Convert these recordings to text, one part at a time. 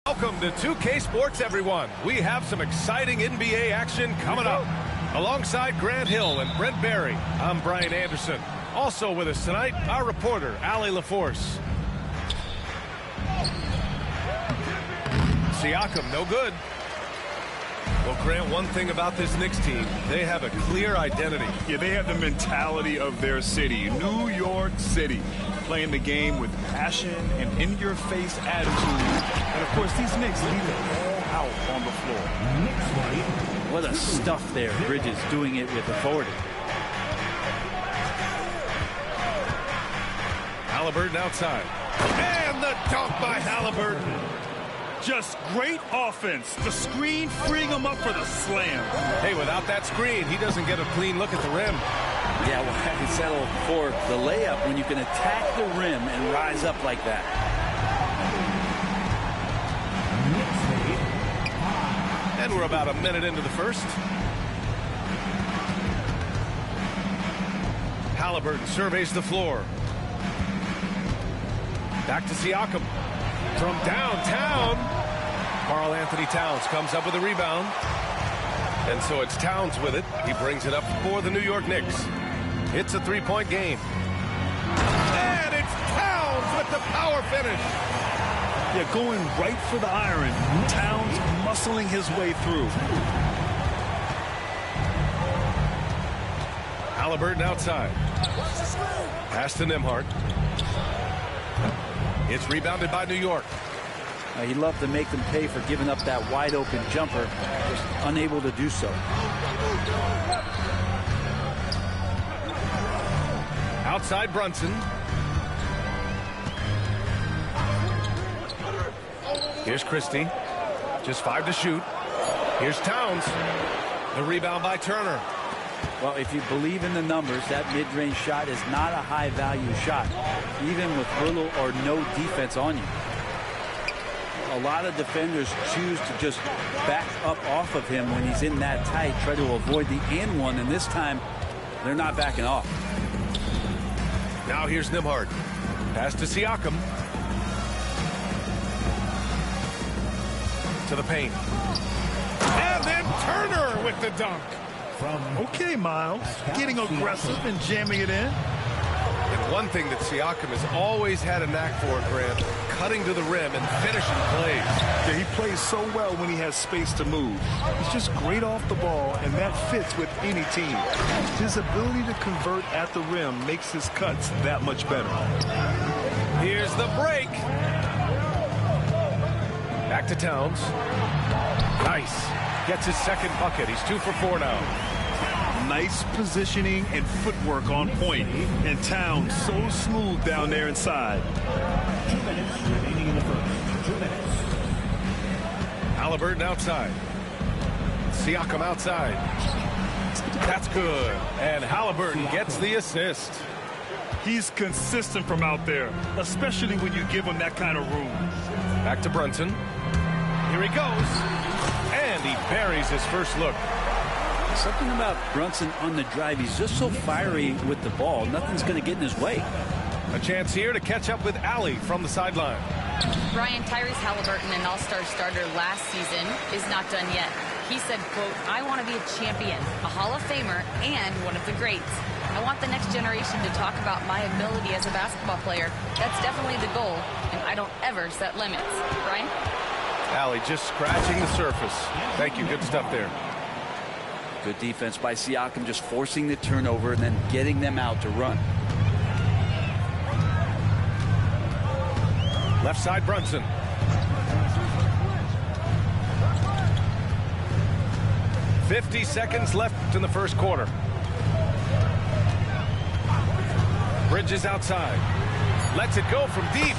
Welcome to 2K Sports, everyone. We have some exciting NBA action coming up. Alongside Grant Hill and Brent Barry, I'm Brian Anderson. Also with us tonight, our reporter, Allie LaForce. Siakam, no good. Well, Grant, one thing about this Knicks team, they have a clear identity. Yeah, they have the mentality of their city, New York City, playing the game with passion and in-your-face attitude. And, of course, these Knicks leave it all out on the floor. What a stuff there. Bridges doing it with authority. Halliburton outside. And the dunk by Halliburton. Just great offense. The screen freeing him up for the slam. Hey, without that screen, he doesn't get a clean look at the rim. Yeah, well, I can settle for the layup when you can attack the rim and rise up like that. And we're about a minute into the first. Halliburton surveys the floor. Back to Siakam. From downtown, Karl-Anthony Towns comes up with a rebound. And so it's Towns with it. He brings it up for the New York Knicks. It's a three-point game. And it's Towns with the power finish. Yeah, going right for the iron. Towns muscling his way through. Halliburton outside. Pass to Nembhard. It's rebounded by New York. He'd love to make them pay for giving up that wide-open jumper, just unable to do so. Outside Brunson. Here's Christie. Just 5 to shoot. Here's Towns. The rebound by Turner. Well, if you believe in the numbers, that mid-range shot is not a high-value shot, even with little or no defense on you. A lot of defenders choose to just back up off of him when he's in that tight, try to avoid the and one, and this time they're not backing off. Now here's Nembhard. Pass to Siakam. To the paint. And then Turner with the dunk. Okay, Miles. Getting aggressive and jamming it in. And one thing that Siakam has always had a knack for, Grant, cutting to the rim and finishing plays. Yeah, he plays so well when he has space to move. He's just great off the ball, and that fits with any team. His ability to convert at the rim makes his cuts that much better. Here's the break. Back to Towns. Nice. Gets his second bucket. He's 2 for 4 now. Nice positioning and footwork on point. And Towns so smooth down there inside. 2 minutes remaining in the first. 2 minutes. Halliburton outside. Siakam outside. That's good. And Halliburton gets the assist. He's consistent from out there, especially when you give him that kind of room. Back to Brunson. Here he goes. And he buries his first look. Something about Brunson on the drive. He's just so fiery with the ball. Nothing's going to get in his way. A chance here to catch up with Allie from the sideline. Brian, Tyrese Halliburton, an all-star starter last season, is not done yet. He said, quote, "I want to be a champion, a Hall of Famer, and one of the greats. I want the next generation to talk about my ability as a basketball player. That's definitely the goal, and I don't ever set limits." Brian? Allie just scratching the surface. Thank you. Good stuff there. Good defense by Siakam, just forcing the turnover and then getting them out to run. Left side, Brunson. "50 seconds left in the first quarter. Bridges outside. Lets it go from deep.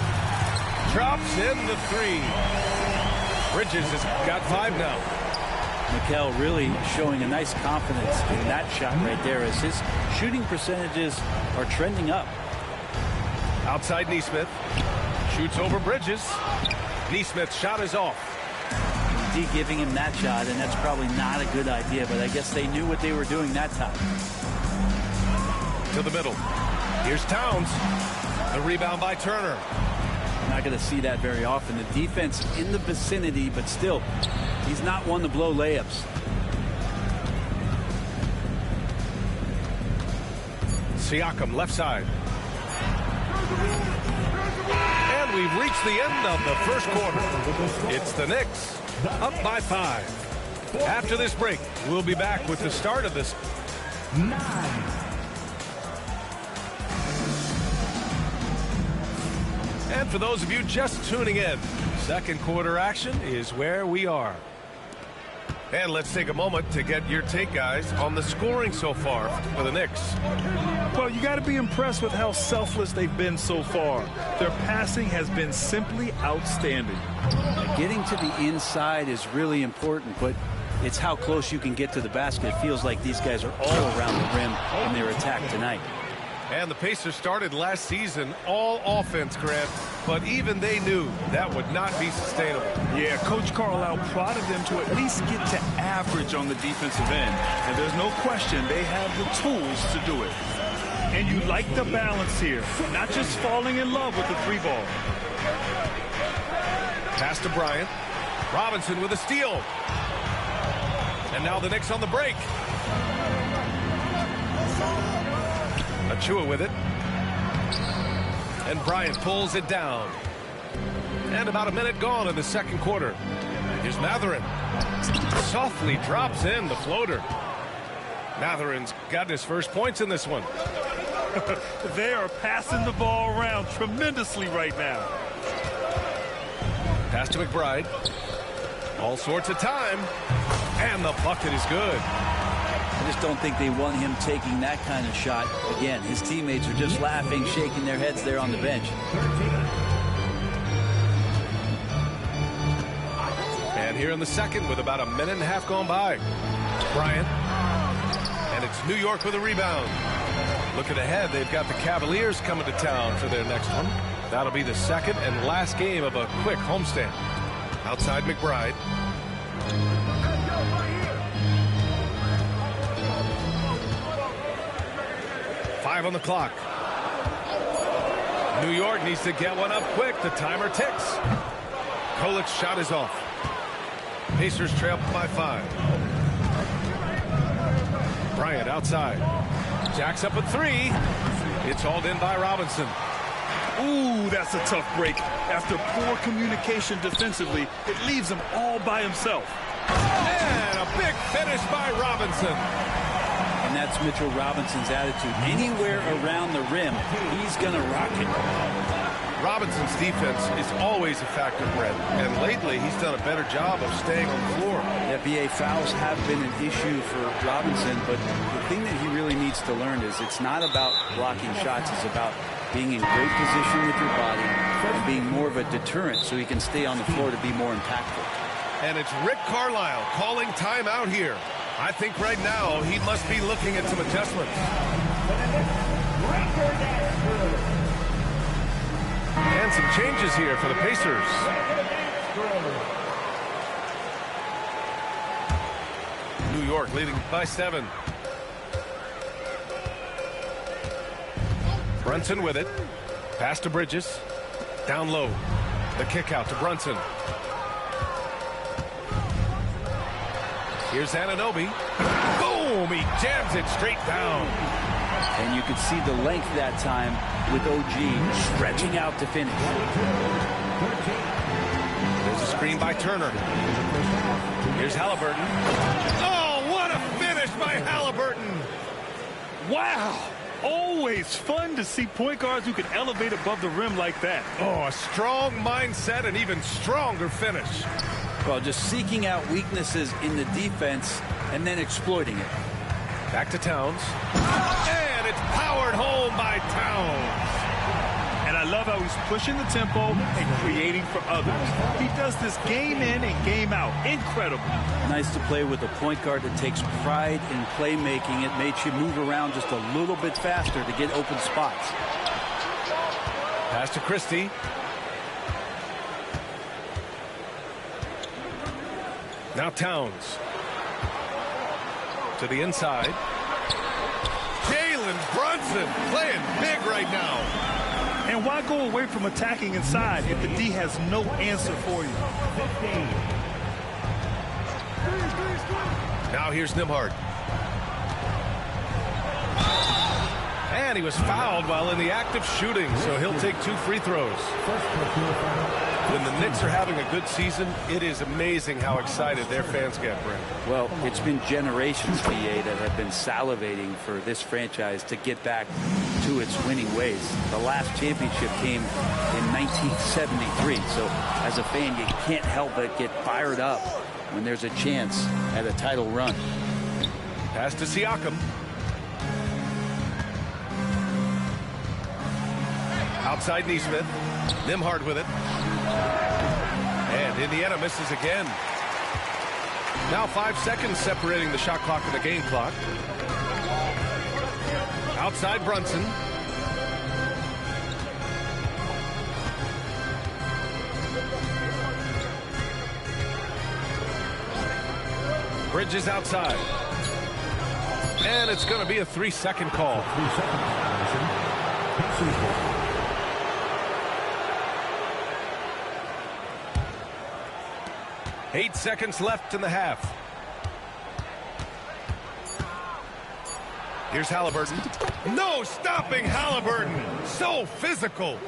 Drops in the 3. Bridges has got 5 now. Mikel really showing a nice confidence in that shot right there as his shooting percentages are trending up. Outside Nesmith. Shoots over Bridges. Nesmith's shot is off. D giving him that shot, and that's probably not a good idea, but I guess they knew what they were doing that time. To the middle. Here's Towns. The rebound by Turner. Not going to see that very often. The defense in the vicinity, but still, he's not one to blow layups. Siakam, left side. And we've reached the end of the first quarter. It's the Knicks up by 5. After this break, we'll be back with the start of this 9. And for those of you just tuning in, second quarter action is where we are. And let's take a moment to get your take, guys, on the scoring so far for the Knicks. Well, you got to be impressed with how selfless they've been so far. Their passing has been simply outstanding. Getting to the inside is really important, but it's how close you can get to the basket. It feels like these guys are all around the rim in their attack tonight. And the Pacers started last season all offense, Grant, but even they knew that would not be sustainable. Yeah, Coach Carlisle prodded them to at least get to average on the defensive end. And there's no question they have the tools to do it. And you like the balance here, not just falling in love with the 3-ball. Pass to Bryant. Robinson with a steal. And now the Knicks on the break. Achua with it. And Bryant pulls it down. And about a minute gone in the second quarter. Here's Mathurin. Softly drops in the floater. Mathurin's got his first points in this one. They are passing the ball around tremendously right now. Pass to McBride. All sorts of time. And the bucket is good. I just don't think they want him taking that kind of shot. Again, his teammates are just laughing, shaking their heads there on the bench. And here in the second with about a minute and a half gone by. Bryant. And it's New York with a rebound. Looking ahead, they've got the Cavaliers coming to town for their next one. That'll be the second and last game of a quick homestand. Outside McBride. Five on the clock. New York needs to get one up quick. The timer ticks. Kolic's shot is off. Pacers trail by 5. Bryant outside. Jacks up at 3. It's hauled in by Robinson. Ooh, that's a tough break. After poor communication defensively, it leaves him all by himself. And a big finish by Robinson. And that's Mitchell Robinson's attitude. Anywhere around the rim, he's going to rock it. Robinson's defense is always a factor, Brett. And lately, he's done a better job of staying on the floor. NBA fouls have been an issue for Robinson, but the thing that he really needs to learn is it's not about blocking shots. It's about being in great position with your body and being more of a deterrent so he can stay on the floor to be more impactful. And it's Rick Carlisle calling timeout here. I think right now he must be looking at some adjustments. And some changes here for the Pacers. New York leading by 7. Brunson with it. Pass to Bridges. Down low. The kick out to Brunson. Here's Anunoby. Boom! He jams it straight down. And you could see the length that time with OG stretching out to finish. There's a screen by Turner. Here's Halliburton. Oh, what a finish by Halliburton! Wow! Always fun to see point guards who can elevate above the rim like that. Oh, a strong mindset and even stronger finish. Well, just seeking out weaknesses in the defense and then exploiting it. Back to Towns. And it's powered home by Towns. And I love how he's pushing the tempo and creating for others. He does this game in and game out. Incredible. Nice to play with a point guard that takes pride in playmaking. It makes you move around just a little bit faster to get open spots. Pass to Christie. Now Towns. To the inside. Jalen Brunson playing big right now. And why go away from attacking inside if the D has no answer for you? Now here's Nembhard. And he was fouled while in the act of shooting, so he'll take 2 free throws. When the Knicks are having a good season, it is amazing how excited their fans get, Brent. Well, it's been generations, BA, that have been salivating for this franchise to get back to its winning ways. The last championship came in 1973, so as a fan, you can't help but get fired up when there's a chance at a title run. Pass to Siakam. Outside Nesmith. Nembhard with it. And Indiana misses again. Now 5 seconds separating the shot clock and the game clock. Outside Brunson. Bridges outside. And it's going to be a 3-second call. 3-second violation. 8 seconds left in the half. Here's Halliburton. No stopping Halliburton. So physical.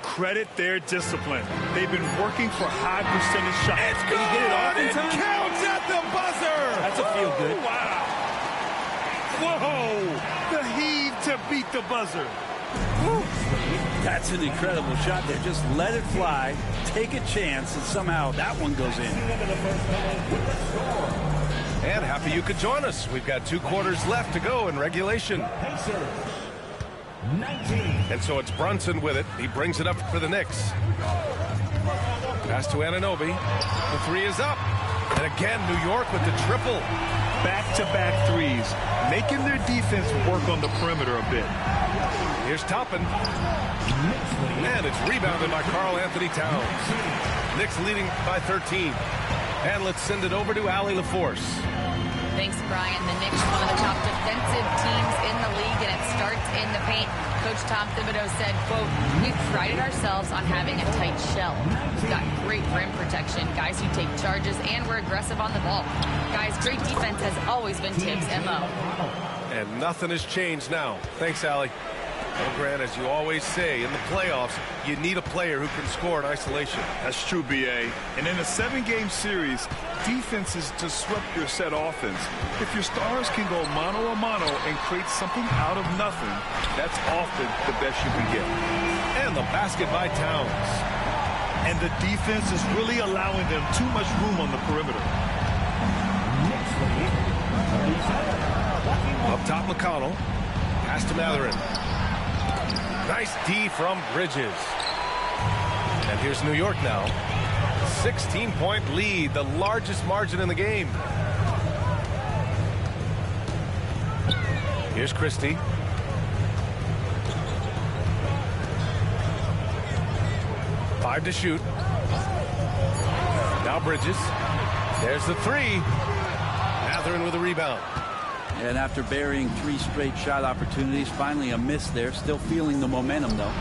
Credit their discipline. They've been working for high percentage shots. It's Can good. he get it off in It time? counts at the buzzer. That's a feel good. Wow. Whoa. The heave to beat the buzzer. That's an incredible shot there. Just let it fly, take a chance, and somehow that one goes in. And happy you could join us. We've got 2 quarters left to go in regulation. And so it's Brunson with it. He brings it up for the Knicks. Pass to Anunoby. The 3 is up. And again, New York with the triple. Back-to-back threes, making their defense work on the perimeter a bit. Here's Toppin. And it's rebounded by Karl-Anthony Towns. Knicks leading by 13. And let's send it over to Allie LaForce. Thanks, Brian. The Knicks are one of the top defensive teams in the league, and it starts in the paint. Coach Tom Thibodeau said, quote, "We've prided ourselves on having a tight shell. We've got great rim protection, guys who take charges, and we're aggressive on the ball. Guys, great defense has always been Tibbs' MO." And nothing has changed now. Thanks, Allie. Well, Grant, as you always say, in the playoffs, you need a player who can score in isolation. That's true, B.A. And in a 7-game series, defense is disrupt your set offense. If your stars can go mano-a-mano and create something out of nothing, that's often the best you can get. And the basket by Towns. And the defense is really allowing them too much room on the perimeter. Up top, McConnell. Pass to Mathurin. Nice D from Bridges. And here's New York now. 16-point lead, the largest margin in the game. Here's Christie. Five to shoot. Now Bridges. There's the 3. Mathurin with a rebound. And after burying 3 straight shot opportunities, finally a miss there. Still feeling the momentum, though.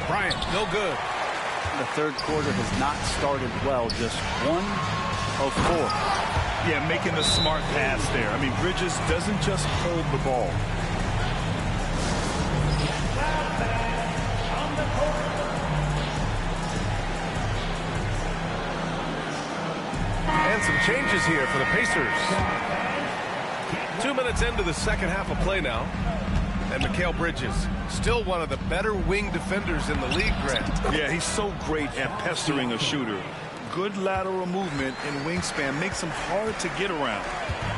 Bryant, no good. The third quarter has not started well. Just 1 of 4. Yeah, making the smart pass there. I mean, Bridges doesn't just hold the ball. And some changes here for the Pacers. 2 minutes into the second half of play now. And Mikal Bridges, still one of the better wing defenders in the league, Grant. Yeah, he's so great at pestering a shooter. Good lateral movement and wingspan makes him hard to get around.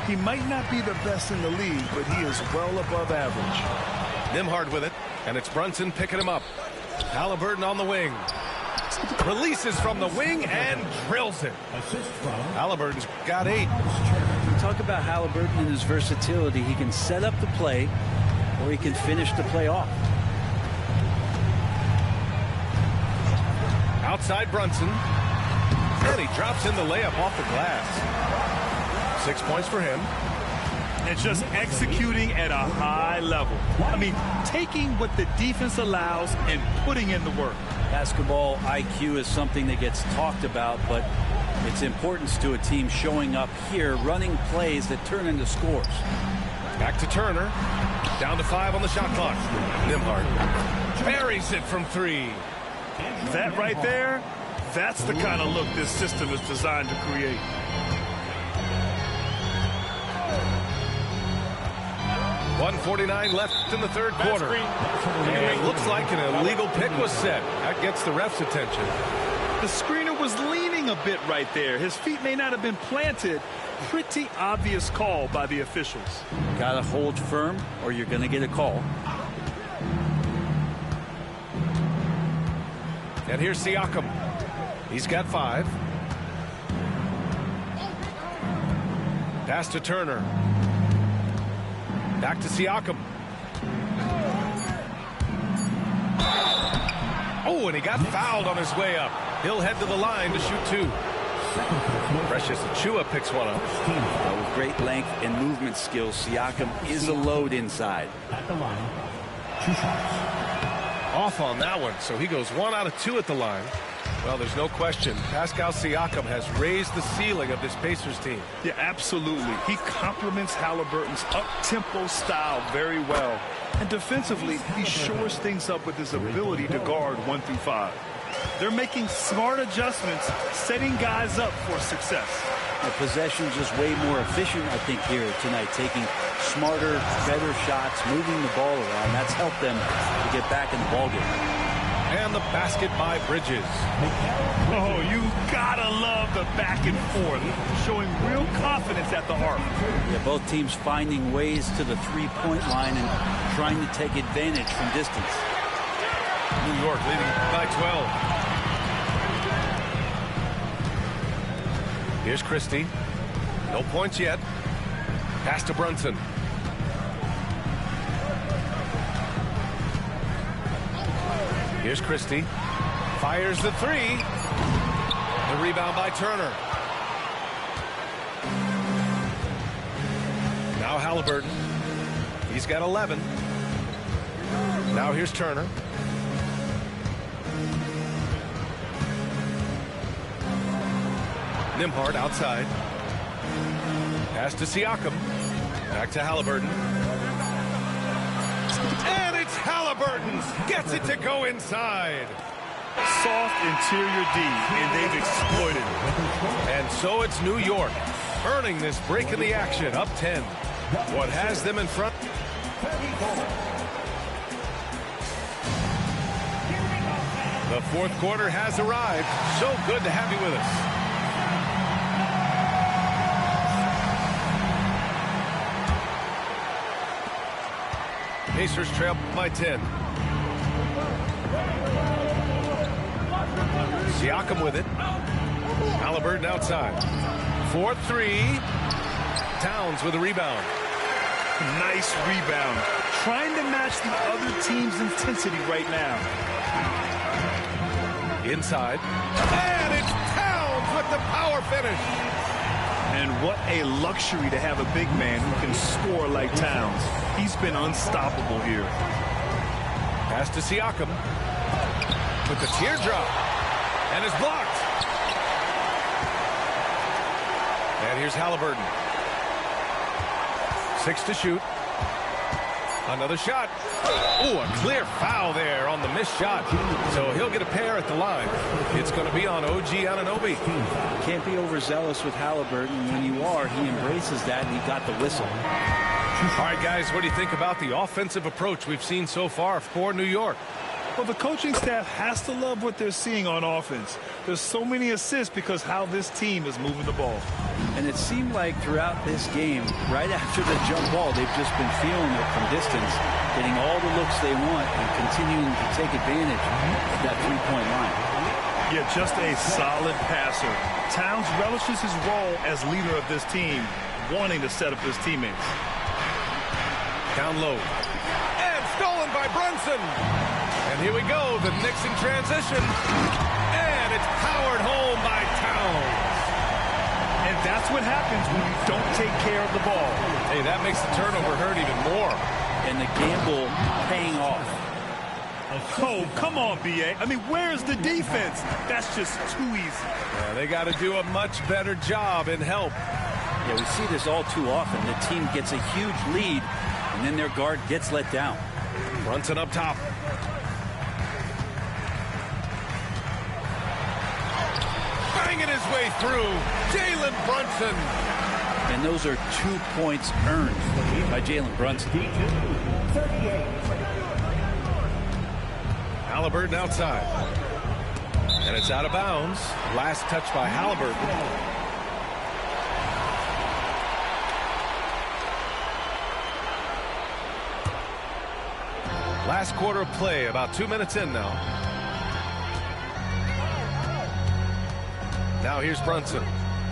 He might not be the best in the league, but he is well above average. Nembhard with it, and it's Brunson picking him up. Halliburton on the wing. Releases from the wing and drills it. Halliburton's got 8. We talk about Halliburton and his versatility. He can set up the play, or he can finish the play off. Outside Brunson. And he drops in the layup off the glass. 6 points for him. and just executing at a high level. I mean, taking what the defense allows and putting in the work. Basketball IQ is something that gets talked about, but its importance to a team showing up here, running plays that turn into scores. Back to Turner. Down to 5 on the shot clock. Nembhard buries it from 3. That right there, that's the kind of look this system is designed to create. .149 left in the third quarter. And it looks like an illegal pick was set. That gets the ref's attention. The screener was leaning a bit right there. His feet may not have been planted. Pretty obvious call by the officials. Got to hold firm or you're going to get a call. And here's Siakam. He's got 5. Pass to Turner. Back to Siakam. Oh, and he got fouled on his way up. He'll head to the line to shoot 2. Precious Achiuwa picks one up. With great length and movement skills, Siakam is a load inside. At the line, 2 shots. Off on that one, so he goes 1 out of 2 at the line. Well, there's no question. Pascal Siakam has raised the ceiling of this Pacers team. Yeah, absolutely. He complements Halliburton's up-tempo style very well. And defensively, he shores things up with his ability to guard 1 through 5. They're making smart adjustments, setting guys up for success. The possession just way more efficient, I think, here tonight, taking smarter, better shots, moving the ball around. That's helped them to get back in the ballgame. And the basket by Bridges. Oh, you gotta love the back and forth, showing real confidence at the arc. Yeah, both teams finding ways to the three-point line and trying to take advantage from distance. New York leading by 12. Here's Christie. No points yet. Pass to Brunson. Here's Christie. Fires the 3. The rebound by Turner. Now Halliburton. He's got 11. Now here's Turner. Nembhard outside. Pass to Siakam. Back to Halliburton. And it's Halliburton. Gets it to go inside. Soft interior D, and they've exploited it. And so it's New York earning this break in the action, up 10. What has them in front? The fourth quarter has arrived. So good to have you with us. Pacers trail by 10. Siakam with it. Halliburton outside. 4-3. Towns with a rebound. Nice rebound. Trying to match the other team's intensity right now. Inside. And it's Towns with the power finish. And what a luxury to have a big man who can score like Towns. He's been unstoppable here. Pass to Siakam. With the teardrop. And is blocked. And here's Halliburton. 6 to shoot. Another shot. Oh, a clear foul there on the missed shot. So he'll get a pair at the line. It's going to be on OG Anunoby. Can't be overzealous with Halliburton. When you are, he embraces that, and he got the whistle. All right, guys, what do you think about the offensive approach we've seen so far for New York? Well, the coaching staff has to love what they're seeing on offense. There's so many assists because how this team is moving the ball. And it seemed like throughout this game, right after the jump ball, they've just been feeling it from distance, getting all the looks they want and continuing to take advantage of that three-point line. Yeah, just a solid passer. Towns relishes his role as leader of this team, wanting to set up his teammates. Down low. And stolen by Brunson. And here we go, the Knicks in transition. And it's powered home by Towns. And that's what happens when you don't take care of the ball. Hey, that makes the turnover hurt even more. And the gamble paying off. Oh, come on, B.A. I mean, where's the defense? That's just too easy. Yeah, they got to do a much better job in help. Yeah, we see this all too often. The team gets a huge lead, and then their guard gets let down. Brunson up top. Banging his way through. Jalen Brunson. And those are 2 points earned by Jalen Brunson. Halliburton outside. And it's out of bounds. Last touch by Halliburton. Last quarter of play, about 2 minutes in now. Now here's Brunson.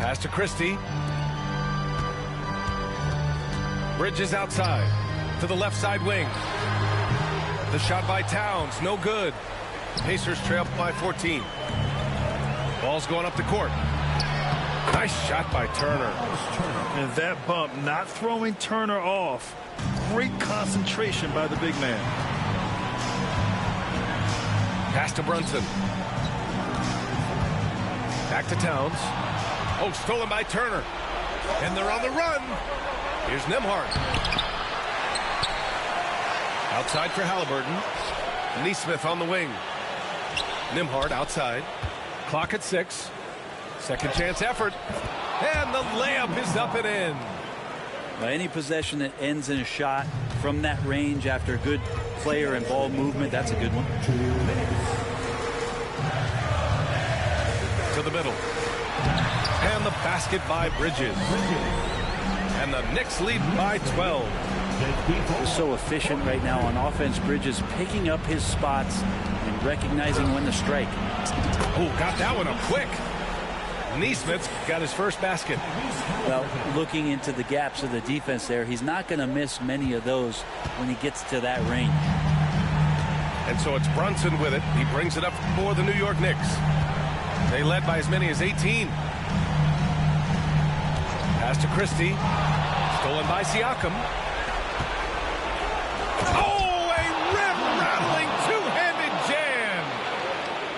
Pass to Christie. Bridges outside to the left side wing. The shot by Towns, no good. Pacers trail by 14. Ball's going up the court. Nice shot by Turner. And that bump not throwing Turner off. Great concentration by the big man. Pass to Brunson. Back to Towns. Oh, stolen by Turner. And they're on the run. Here's Nembhard. Outside for Halliburton. Nesmith on the wing. Nembhard outside. Clock at 6. Second chance effort. And the layup is up and in. Any possession that ends in a shot from that range after good player and ball movement, that's a good one. To the middle. And the basket by Bridges. And the Knicks lead by 12. He's so efficient right now on offense. Bridges picking up his spots and recognizing when to strike. Oh, got that one up quick. Nesmith's got his first basket. Well, looking into the gaps of the defense there, he's not going to miss many of those when he gets to that range. And so it's Brunson with it. He brings it up for the New York Knicks. They led by as many as 18. Pass to Christie. Stolen by Siakam. Oh, a rim-rattling two-handed jam.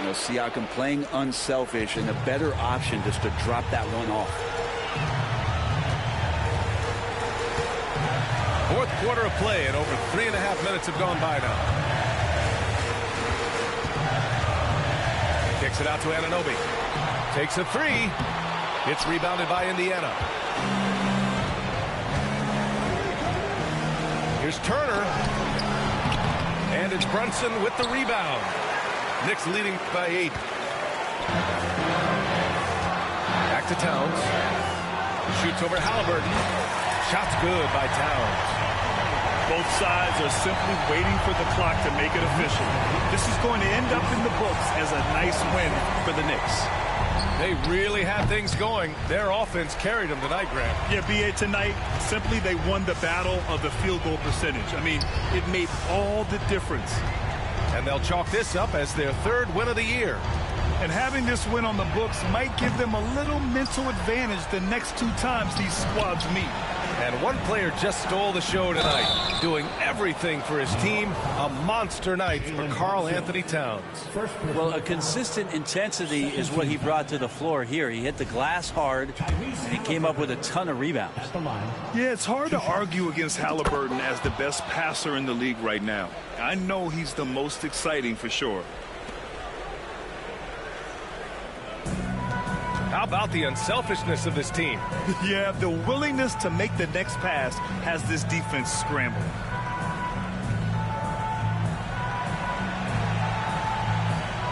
You know, Siakam playing unselfish and a better option just to drop that one off. Fourth quarter of play and over 3.5 minutes have gone by now. Kicks it out to Anunoby. Takes a three. It's rebounded by Indiana. Here's Turner. And it's Brunson with the rebound. Knicks leading by 8. Back to Towns. Shoots over Halliburton. Shot's good by Towns. Both sides are simply waiting for the clock to make it official. This is going to end up in the books as a nice win for the Knicks. They really had things going. Their offense carried them tonight, Grant. Yeah, B.A., tonight, simply they won the battle of the field goal percentage. I mean, it made all the difference. And they'll chalk this up as their third win of the year. And having this win on the books might give them a little mental advantage the next 2 times these squads meet. And one player just stole the show tonight, doing everything for his team. A monster night for Karl Anthony Towns. Well, a consistent intensity is what he brought to the floor here. He hit the glass hard, and he came up with a ton of rebounds. Yeah, it's hard to argue against Halliburton as the best passer in the league right now. I know he's the most exciting for sure. How about the unselfishness of this team? Yeah, the willingness to make the next pass has this defense scrambling.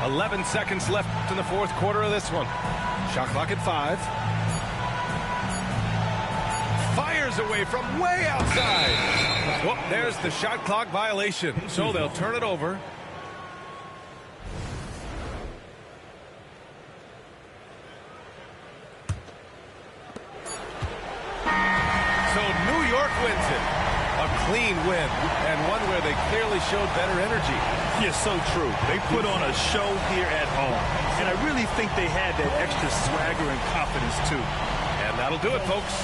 .11 seconds left in the fourth quarter of this one. Shot clock at 5. Fires away from way outside. Well, there's the shot clock violation. So they'll turn it over. Wins it. A clean win, and one where they clearly showed better energy. Yeah, so true. They put on a show here at home, and I really think they had that extra swagger and confidence too. And that'll do it, folks.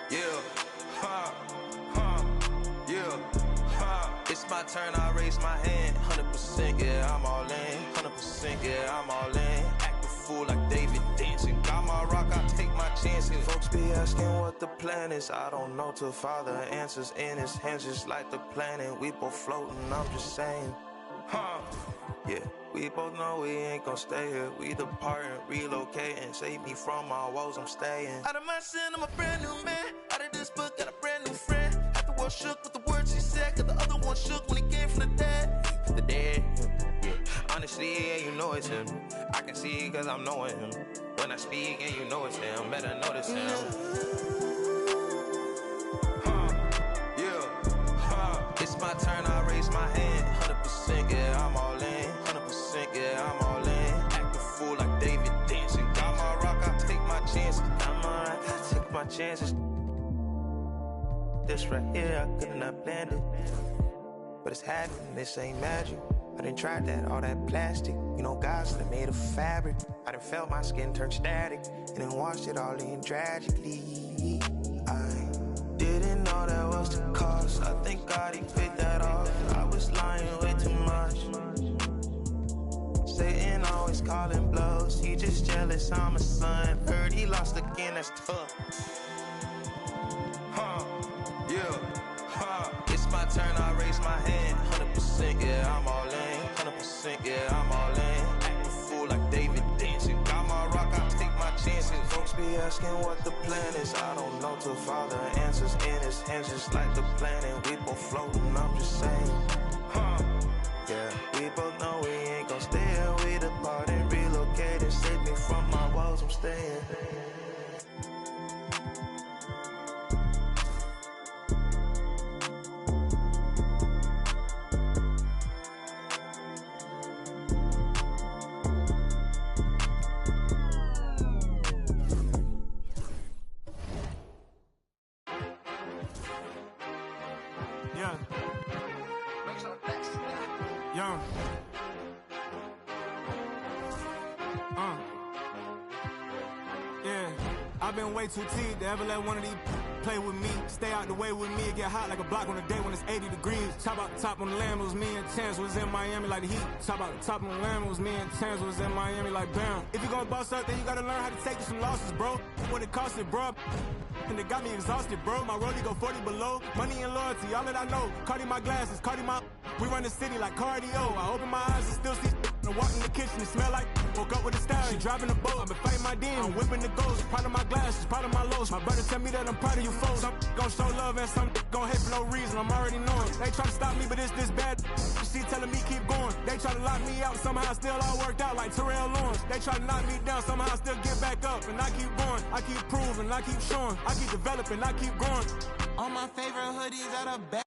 Yeah, yeah, it's my turn, I raise my hand. 100%, yeah, I'm all in. 100%, yeah, I'm all in. Act a fool like David dancing. Got my rock, I take my chances. Folks be asking what the plan is. I don't know till Father answers in his hands, just like the planet. We both floating, I'm just saying. Yeah, we both know we ain't gon' stay here. We departing, relocating. Save me from my woes, I'm staying. Out of my sin, I'm a brand new man. Out of this book, got a brand new friend. Half the world shook with the words he said, cause the other one shook when he came from the dead. The dead, yeah. Honestly, yeah, you know it's him. I can see cause I'm knowing him. When I speak, and you know it's him. Better notice him. It's my turn, I raise my hand. 100%, yeah, I'm all in. 100%, yeah, I'm all in. Act a fool like David dancing. Got my rock, I take my chances. Got my rock, I take my chances. This right here, I could not planned it. But it's happening, this ain't magic. I done tried that, all that plastic. You know, God's that made of fabric. I done felt my skin turn static. And then watched it all in tragically. I didn't know that was the cost. I think God, he paid that off. I was lying way too much. Satan always calling blows. He just jealous, I'm a son. Heard he lost again, that's tough. It's my turn, I raise my hand. 100%, yeah, I'm all in. 100%, yeah, I'm all in. Act a fool like David dancing. Got my rock, I take my chances. Folks be asking what the plan is. I don't know till Father answers in his hands, just like the planet. We both floating, I'm just saying. Yeah, we both know we ain't gon' stay here. We departed, relocated. Save me from my woes, I'm staying. I've been way too teed to ever let one of these play with me. Stay out the way with me and get hot like a block on a day when it's 80 degrees. Top out the top on the land, it was me and Chance was in Miami like the Heat. Top out the top on the land, it was me and Chance was in Miami like bam. If you gonna boss up, then you gotta learn how to take some losses, bro. What it cost it, bro. And it got me exhausted, bro. My rollie go 40 below. Money and loyalty, all that I know. Cardi my glasses, Cardi my... We run the city like cardio. I open my eyes and still see... I walk in the kitchen, it smell like... Woke up with a style, she driving the boat. I've been fighting my demons, I'm whipping the ghosts. Proud of my glasses, proud of my lows. My brother tell me that I'm proud of you folks. Some gon' show love and some gon' hate for no reason. I'm already knowing. They try to stop me, but it's this bad. She telling me keep going. They try to lock me out, somehow still all worked out like Terrell Lawrence. They try to knock me down, somehow I still get back up. And I keep going, I keep proving, I keep showing, I keep developing, I keep growing. All my favorite hoodies at a back.